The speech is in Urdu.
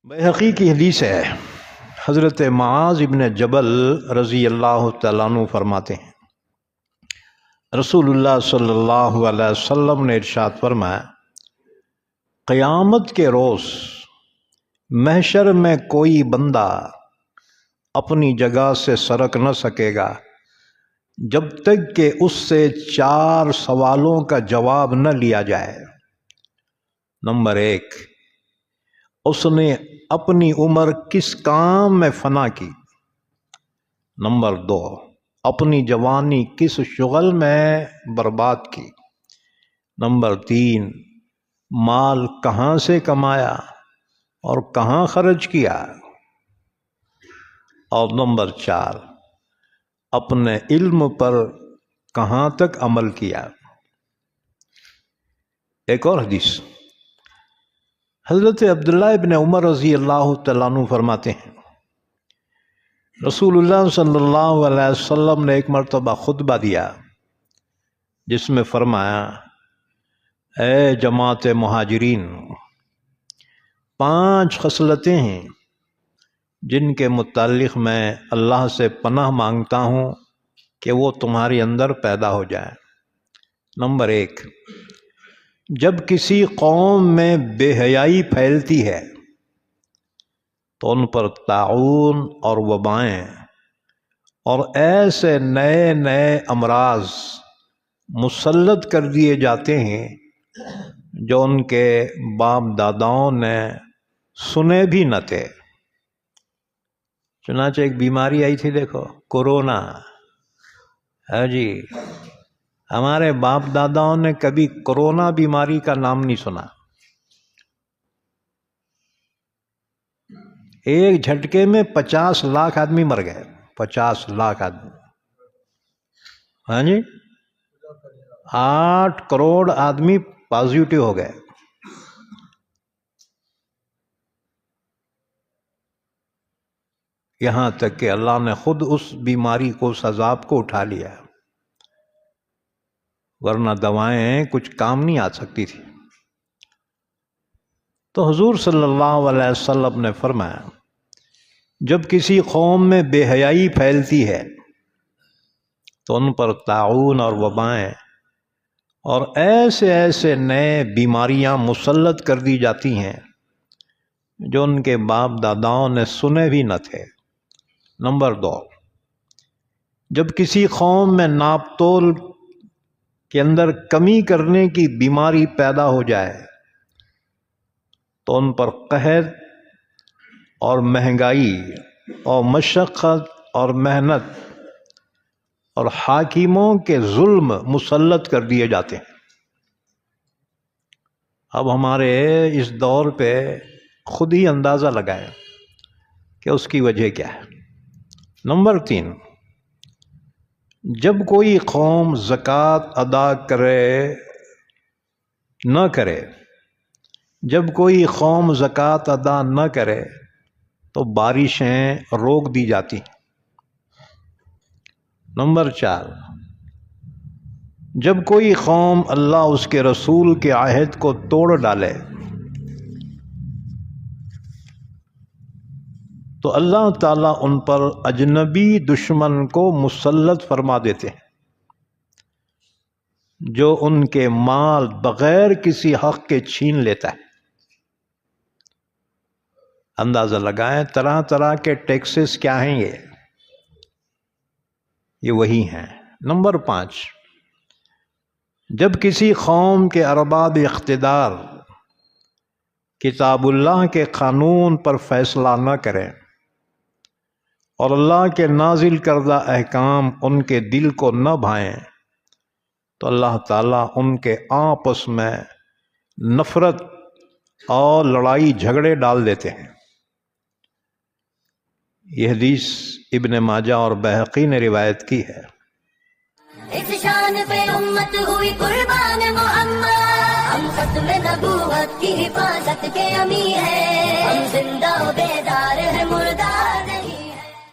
بیہقی کی حدیث ہے، حضرت معاذ ابن جبل رضی اللہ تعالیٰ عنہ فرماتے ہیں، رسول اللہ صلی اللہ علیہ وسلم نے ارشاد فرمایا، قیامت کے روز محشر میں کوئی بندہ اپنی جگہ سے سرک نہ سکے گا جب تک کہ اس سے 4 سوالوں کا جواب نہ لیا جائے۔ نمبر 1، اس نے اپنی عمر کس کام میں فنا کی؟ نمبر 2، اپنی جوانی کس شغل میں برباد کی؟ نمبر 3، مال کہاں سے کمایا اور کہاں خرچ کیا؟ اور نمبر 4، اپنے علم پر کہاں تک عمل کیا؟ ایک اور حدیث، حضرت عبداللہ ابن عمر رضی اللہ تعالیٰ عنہ فرماتے ہیں، رسول اللہ صلی اللہ علیہ وسلم نے ایک مرتبہ خطبہ دیا جس میں فرمایا، اے جماعت مہاجرین، 5 خصلتیں ہیں جن کے متعلق میں اللہ سے پناہ مانگتا ہوں کہ وہ تمہارے اندر پیدا ہو جائے۔ نمبر 1، جب کسی قوم میں بے حیائی پھیلتی ہے تو ان پر طاعون اور وبائیں اور ایسے نئے نئے امراض مسلط کر دیے جاتے ہیں جو ان کے باپ داداؤں نے سنے بھی نہ تھے۔ چنانچہ ایک بیماری آئی تھی، دیکھو، کورونا، ہے جی، ہمارے باپ داداؤں نے کبھی کورونا بیماری کا نام نہیں سنا۔ ایک جھٹکے میں 50 لاکھ آدمی مر گئے، 50 لاکھ آدمی، ہاں جی، 8 کروڑ آدمی پازیٹیو ہو گئے۔ یہاں تک کہ اللہ نے خود اس بیماری کو، اس عذاب کو اٹھا لیا، ورنہ دوائیں کچھ کام نہیں آ سکتی تھی۔ تو حضور صلی اللہ علیہ وسلم نے فرمایا، جب کسی قوم میں بے حیائی پھیلتی ہے تو ان پر طاعون اور وبائیں اور ایسے نئے بیماریاں مسلط کر دی جاتی ہیں جو ان کے باپ داداؤں نے سنے بھی نہ تھے۔ نمبر 2، جب کسی قوم میں ناپ تول کے اندر کمی کرنے کی بیماری پیدا ہو جائے تو ان پر قحط اور مہنگائی اور مشقت اور محنت اور حاکموں کے ظلم مسلط کر دیے جاتے ہیں۔ اب ہمارے اس دور پہ خود ہی اندازہ لگائیں کہ اس کی وجہ کیا ہے۔ نمبر 3، جب کوئی قوم زکوٰۃ ادا نہ کرے، جب کوئی قوم زکوٰۃ ادا نہ کرے تو بارشیں روک دی جاتی۔ نمبر 4، جب کوئی قوم اللہ اس کے رسول کے عہد کو توڑ ڈالے تو اللہ تعالیٰ ان پر اجنبی دشمن کو مسلط فرما دیتے ہیں جو ان کے مال بغیر کسی حق کے چھین لیتا ہے۔ اندازہ لگائیں، طرح طرح کے ٹیکسز کیا ہیں، یہ وہی ہیں۔ نمبر 5، جب کسی قوم کے ارباب اقتدار کتاب اللہ کے قانون پر فیصلہ نہ کریں اور اللہ کے نازل کردہ احکام ان کے دل کو نہ بھائیں تو اللہ تعالیٰ ان کے آپس میں نفرت اور لڑائی جھگڑے ڈال دیتے ہیں۔ یہ حدیث ابن ماجہ اور بیہقی نے روایت کی ہے۔ اس شان پہ امت ہوئی قربان محمد، ہم ختم نبوت کی حفاظت کے امیر ہیں، ہم زندہ و بیدار ہیں مردار